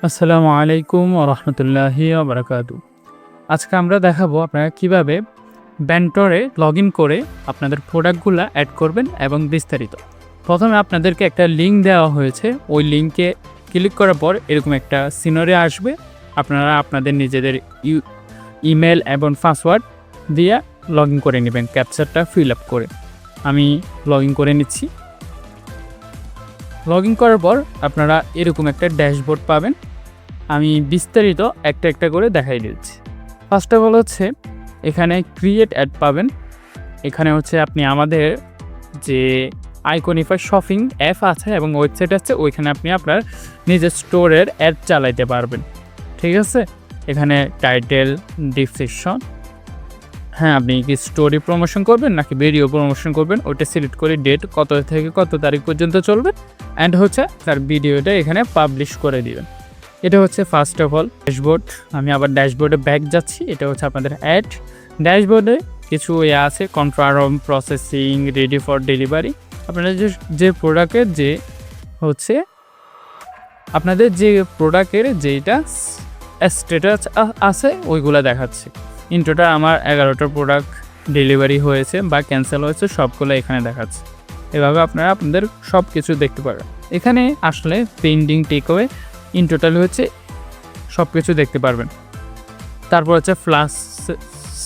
আসসালামু আলাইকুম ওয়া রাহমাতুল্লাহি ওয়া বারাকাতুহু। আজকে আমরা দেখাবো আপনারা কিভাবে ব্যান্টরে লগইন করে আপনাদের প্রোডাক্টগুলা অ্যাড করবেন এবং বিস্তারিত। প্রথমে আপনাদেরকে একটা লিঙ্ক দেওয়া হয়েছে। ওই লিঙ্কে ক্লিক করার পর এরকম একটা সিনারি আসবে। আপনারা আপনাদের নিজেদের ইমেল এবং পাসওয়ার্ড দিয়ে লগইন করে নেবেন ক্যাপচারটা ফিল আপ করে। আমি লগইন করে নিচ্ছি। লগইন করার পর আপনারা এরকম একটা ড্যাশবোর্ড পাবেন। আমি বিস্তারিত একটা একটা করে দেখাই দিচ্ছি। ফার্স্ট অফ অল হচ্ছে এখানে ক্রিয়েট অ্যাড পাবেন। এখানে হচ্ছে আপনি আমাদের যে আইকনিফাই শপিং অ্যাপ আছে এবং ওয়েবসাইট আছে, ওইখানে আপনি আপনার নিজের স্টোরের অ্যাড চালাইতে পারবেন। ঠিক আছে, এখানে টাইটেল, ডিসক্রিপশন, হ্যাঁ আপনি কি স্টোরি প্রমোশন করবেন নাকি ভিডিও প্রমোশন করবেন ওইটা সিলেক্ট করে ডেট কত থেকে কত তারিখ পর্যন্ত চলবে, অ্যান্ড হচ্ছে তার ভিডিওটা এখানে পাবলিশ করে দিবেন। এটা হচ্ছে ফার্স্ট অফ অল ড্যাশবোর্ড। আমি আবার ড্যাশবোর্ডে ব্যাক যাচ্ছি। এটা হচ্ছে আপনাদের অ্যাড। ড্যাশবোর্ডে কিছু আছে confirm, processing, ready for delivery. আপনাদের যে প্রোডাক্টের যে হচ্ছে আপনাদের যে প্রোডাক্টের যেটা স্ট্যাটাস আছে ওইগুলো দেখাচ্ছে। ইন্টোটা আমার 11টা প্রোডাক্ট ডেলিভারি হয়েছে বা ক্যান্সেল হয়েছে, সবগুলো এখানে দেখাচ্ছে। এভাবে আপনারা আপনাদের সব কিছু দেখতে পারেন। এখানে আসলে পেন্ডিং টেকওয়ে ইন টোটাল হচ্ছে সব কিছু দেখতে পারবেন। তারপর হচ্ছে ফ্লাশ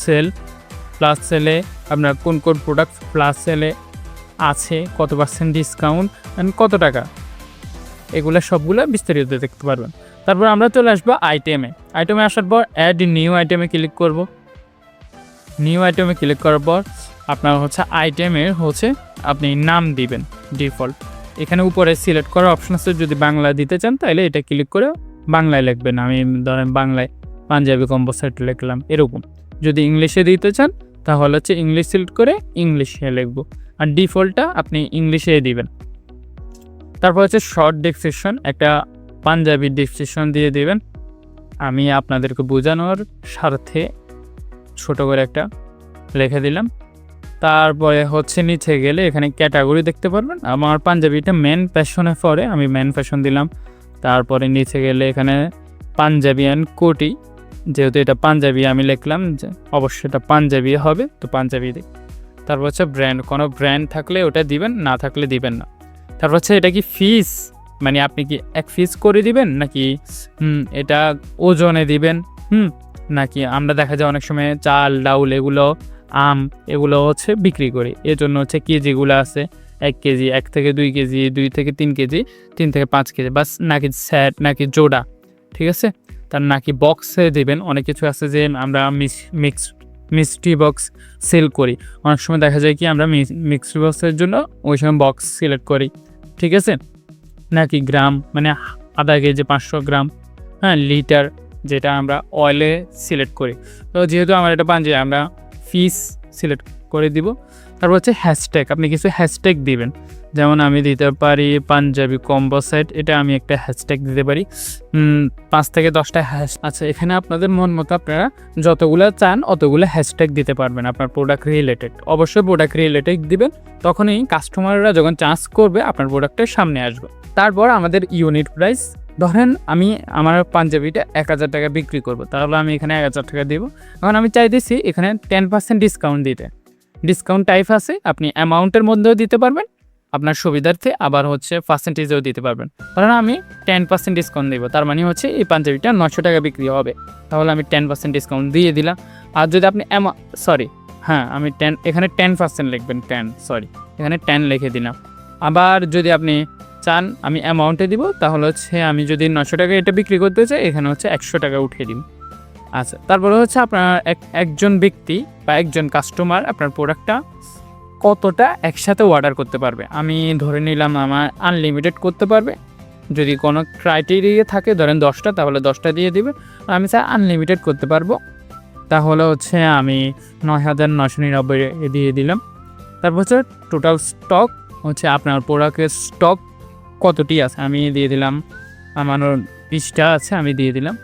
সেল। ফ্লাশ সেলে আপনার কোন কোন প্রোডাক্ট ফ্লাশ সেলে আছে, কত % ডিসকাউন্ট অ্যান্ড কত টাকা, এগুলো সবগুলো বিস্তারিত দেখতে পারবেন। তারপর আমরা চলে আসবো আইটেমে। আইটেমে আসার পর অ্যাড নিউ আইটেমে ক্লিক করব। নিউ আইটেমে ক্লিক করার পর আপনার হচ্ছে আইটেমের হচ্ছে আপনি নাম দিবেন ডিফল্ট। এখানে উপরে সিলেক্ট করার অপশন আছে, যদি বাংলা দিতে চান তাহলে এটা ক্লিক করে বাংলায় লিখবেন। আমি ধরেন বাংলায় পাঞ্জাবি কম্বো সেট লিখলাম এরকম। যদি ইংলিশে দিতে চান তাহলে হচ্ছে ইংলিশ সিলেক্ট করে ইংলিশে লিখবো, আর ডিফল্টটা আপনি ইংলিশে দিবেন। তারপর হচ্ছে শর্ট ডেসক্রিপশন, একটা পাঞ্জাবি ডেসক্রিপশন দিয়ে দিবেন। আমি আপনাদেরকে বোঝানোর স্বার্থে ছোট করে একটা লিখে দিলাম। তারপরে হচ্ছে নিচে গেলে এখানে ক্যাটাগরি দেখতে পারবেন। আমার পাঞ্জাবিটা মেন ফ্যাশনে পরে, আমি মেন ফ্যাশন দিলাম। তারপরে নিচে গেলে এখানে পাঞ্জাবি অ্যান্ড কোটি, যেহেতু এটা পাঞ্জাবি আমি লিখলাম যে অবশ্যই এটা পাঞ্জাবি হবে, তো পাঞ্জাবি দিই। তারপর হচ্ছে ব্র্যান্ড, কোনো ব্র্যান্ড থাকলে ওটা দিবেন, না থাকলে দিবেন না। তারপর হচ্ছে এটা কি ফিস, মানে আপনি কি এক ফিস করে দিবেন নাকি এটা ওজনে দিবেন, নাকি আমরা দেখা যায় অনেক সময় চাল ডাউল এগুলো আম এগুলো হচ্ছে বিক্রি করি, এর জন্য হচ্ছে কেজিগুলো আছে 1 কেজি, 1 থেকে 2 কেজি, 2 থেকে 3 কেজি, 3 থেকে 5 কেজি, বাস নাকি সেট নাকি জোড়া, ঠিক আছে। তার নাকি বক্সে দেবেন, অনেক কিছু আছে যে আমরা মিষ্টি বক্স সেল করি, অনেক সময় দেখা যায় কি আমরা মিক্সড বক্সের জন্য ওই সময় বক্স সিলেক্ট করি, ঠিক আছে। নাকি গ্রাম, মানে আধা কেজি 500 গ্রাম, হ্যাঁ লিটার, যেটা আমরা অয়েলে সিলেক্ট করি। তো যেহেতু আমার এটা পাঞ্জাবি আমরা ফিস সিলেক্ট করে দিব। তারপর হচ্ছে হ্যাশট্যাগ, আপনি কিছু হ্যাশট্যাগ দিবেন, যেমন আমি দিতে পারি পাঞ্জাবি কম্বো সেট, এটা আমি একটা হ্যাশট্যাগ দিতে পারি 5 থেকে 10টা হ্যাশ। আচ্ছা, এখানে আপনাদের মন মতো আপনারা যতগুলো চান অতগুলো হ্যাশট্যাগ দিতে পারবেন আপনার প্রোডাক্ট রিলেটেড। অবশ্যই প্রোডাক্ট রিলেটেড দিবেন, তখনই কাস্টমাররা যখন চার্জ করবে আপনার প্রোডাক্টের সামনে আসবে। তারপর আমাদের ইউনিট প্রাইস, ধরেন আমি আমার পাঞ্জাবিটা 1000 টাকা বিক্রি করব, তাহলে আমি এখানে 1000 টাকা দেবো। এখন আমি চাইতেছি এখানে 10% ডিসকাউন্ট দিতে। ডিসকাউন্ট টাইপ আছে, আপনি অ্যামাউন্টের মধ্যেও দিতে পারবেন আপনার সুবিধার্থে, আবার হচ্ছে পার্সেন্টেজেও দিতে পারবেন। কারণ আমি 10% ডিসকাউন্ট দেবো, তার মানে হচ্ছে এই পাঞ্জাবিটা 900 টাকা বিক্রি হবে, তাহলে আমি 10% ডিসকাউন্ট দিয়ে দিলাম। আর যদি আপনি আমি 10, এখানে 10% লিখবেন, এখানে 10 লিখে দিলাম। আবার যদি আপনি চান আমি অ্যামাউন্টে দিব, তাহলে হচ্ছে আমি যদি 900 টাকা এটা বিক্রি করতে চাই, এখানে হচ্ছে 100 টাকা উঠিয়ে দিন। আচ্ছা, তারপরে হচ্ছে আপনার একজন ব্যক্তি বা একজন কাস্টমার আপনার প্রোডাক্টটা কতটা একসাথে অর্ডার করতে পারবে। আমি ধরে নিলাম আমার আনলিমিটেড করতে পারবে। যদি কোনো ক্রাইটেরিয়া থাকে ধরেন 10টা, তাহলে 10টা দিয়ে দিবে। আমি চাই আনলিমিটেড করতে পারবো, তাহলে হচ্ছে আমি 9999 দিয়ে দিলাম। তারপর হচ্ছে টোটাল স্টক, হচ্ছে আপনার প্রোডাক্টের স্টক কতটি আছে আমি দিয়ে দিলাম, আমার 20টা আছে আমি দিয়ে দিলাম।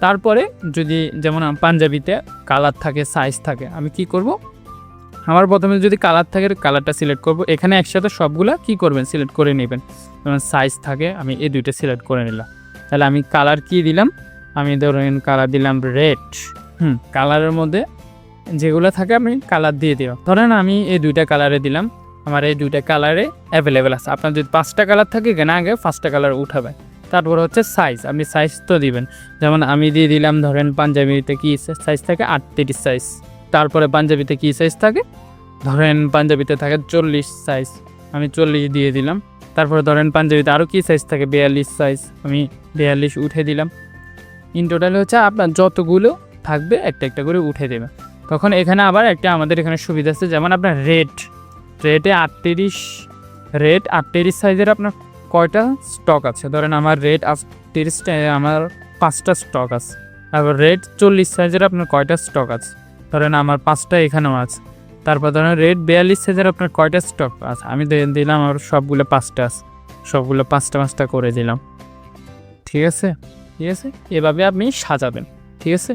তারপরে যদি যেমন পাঞ্জাবিতে কালার থাকে, সাইজ থাকে, আমি কি করব, আমার প্রথমে যদি কালার থাকে কালারটা সিলেক্ট করব। এখানে একসাথে সবগুলা কি করবেন সিলেক্ট করে নেবেন। যেমন সাইজ থাকে আমি এই দুইটা সিলেক্ট করে নিলাম। তাহলে আমি কালার কি দিলাম, আমি ধরেন কালার দিলাম রেড। কালারের মধ্যে যেগুলো থাকে আমি কালার দিয়ে দিলাম। ধরেন আমি এই 2টা কালারে দিলাম, আমার এই 2টা কালারে অ্যাভেলেবেল আছে। আপনার যদি 5টা কালার থাকে এখানে আগে 5টা কালার উঠাবে। তারপর হচ্ছে সাইজ, আপনি সাইজ তো দিবেন। যেমন আমি দিয়ে দিলাম ধরেন পাঞ্জাবিতে কি সাইজ থাকে 38 সাইজ। তারপরে পাঞ্জাবিতে কি সাইজ থাকে, ধরেন পাঞ্জাবিতে থাকে 40 সাইজ, আমি 40 দিয়ে দিলাম। তারপরে ধরেন পাঞ্জাবিতে আরও কি সাইজ থাকে 42 সাইজ, আমি 42 উঠে দিলাম। ইন টোটাল হচ্ছে আপনার যতগুলো থাকবে একটা একটা করে উঠে দেবে। তখন এখানে আবার একটা আমাদের এখানে সুবিধা আছে, যেমন আপনার রেটে 38 সাইজের আপনার কয়টা স্টক আছে। ধরেন আমার রেট 38, আমার 5টা স্টক আছে। তারপর রেট 40 সাইজের আপনার কয়টা স্টক আছে, ধরেন আমার 5টা এখানেও আছে। তারপর ধরেন রেট 42 সাইজের আপনার কয়টা স্টক আছে, আমি দিলাম আমার সবগুলো 5টা আছে, সবগুলো 5টা করে দিলাম। ঠিক আছে, এভাবে আপনি সাজাবেন। ঠিক আছে।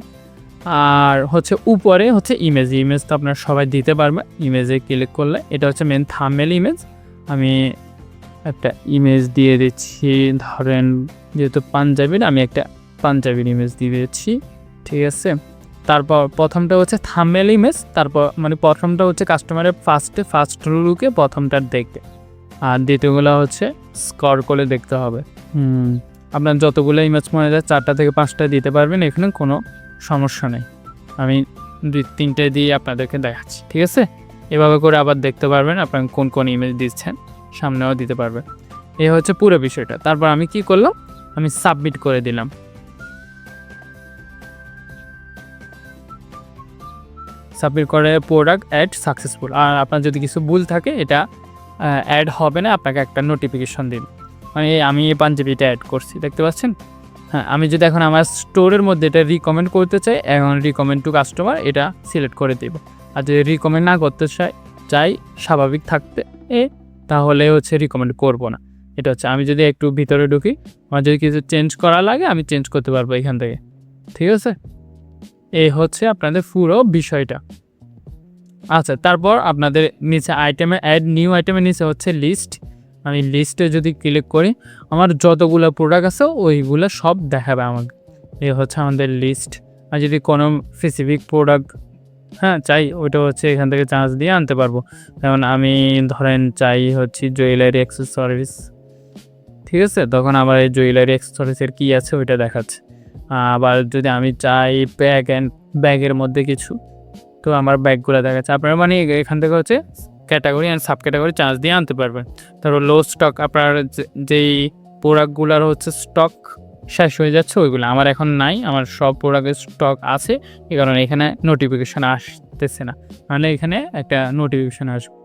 আর হচ্ছে উপরে হচ্ছে ইমেজ তো আপনার সবাই দিতে পারবে। ইমেজে ক্লিক করলে এটা হচ্ছে মেন থাম্বনেল ইমেজ। আমি একটা ইমেজ দিয়ে দিচ্ছি, ধরেন যেহেতু পাঞ্জাবির, আমি একটা পাঞ্জাবির ইমেজ দিয়ে দিচ্ছি। ঠিক আছে। তারপর প্রথমটা হচ্ছে থাম্বনেল ইমেজ, তারপর মানে প্রথমটা হচ্ছে কাস্টমারের ফার্স্ট লুকে প্রথমটার দেখবে, আর দ্বিতীয়গুলো হচ্ছে স্কোর করে দেখতে হবে। আপনার যতগুলো ইমেজ মনে যায় 4টা থেকে 5টা দিতে পারবেন, এখানে কোনো সমস্যা নেই। আমি 2-3টে দিয়ে আপনাদেরকে দেখাচ্ছি। ঠিক আছে। এভাবে করে আবার দেখতে পারবেন আপনার কোন কোন ইমেজ দিচ্ছেন, সামনেও দিতে পারবেন। এই হচ্ছে পুরো বিষয়টা। তারপর আমি কি করলাম, আমি সাবমিট করে দিলাম। সাবমিট করে প্রোডাক্ট অ্যাড সাকসেসফুল। আর আপনার যদি কিছু ভুল থাকে এটা অ্যাড হবে না, আপনাকে একটা নোটিফিকেশন দিন। মানে আমি এই পাঞ্জাবিটা অ্যাড করছি, দেখতে পাচ্ছেন। হ্যাঁ, আমি যদি এখন আমার স্টোরের মধ্যে এটা রিকমেন্ড করতে চাই, এখন রিকমেন্ড টু কাস্টমার এটা সিলেক্ট করে দেব। আর যদি রিকমেন্ড না করতে চাই স্বাভাবিক থাকতে, তাহলে হচ্ছে রিকমেন্ড করব না। এটা হচ্ছে আমি যদি একটু ভিতরে ঢুকি, আমার যদি কিছু চেঞ্জ করা লাগে আমি চেঞ্জ করতে পারবো এখান থেকে। ঠিক আছে। এই হচ্ছে আপনাদের পুরো বিষয়টা। আচ্ছা, তারপর আপনাদের নিচে আইটেমে অ্যাড নিউ আইটেমের নিচে হচ্ছে লিস্ট। আমি লিস্টে যদি ক্লিক করি, আমার যতগুলো প্রোডাক্ট আছে ওইগুলো সব দেখাবে আমাকে। এই হচ্ছে আমাদের লিস্ট। আর যদি কোনো স্পেসিফিক প্রোডাক্ট চাই, ওইটা হচ্ছে এখান থেকে চার্জ দিয়ে আনতে পারবো। যেমন আমি ধরেন চাই হচ্ছে জুয়েলারি অ্যাক্সেসরিজ। ঠিক আছে, তখন আবার এই জুয়েলারি অ্যাক্সেসরিজের কী আছে ওইটা দেখাচ্ছে। আবার যদি আমি চাই ব্যাগের মধ্যে কিছু, তো আমার ব্যাগগুলো দেখাচ্ছে। আপনারা মানে এখান থেকে হচ্ছে category and sub category charge দিয়ে আনতে পারবেন। তারপর লো স্টক, আপনার যেই প্রোডাক্টগুলোর হচ্ছে স্টক শেষ হয়ে যাচ্ছে ওইগুলো আমার এখন নাই, আমার সব প্রোডাক্টের স্টক আছে। এই কারণে এখানে নোটিফিকেশান আসতেছে না, মানে এখানে একটা নোটিফিকেশান আসবে।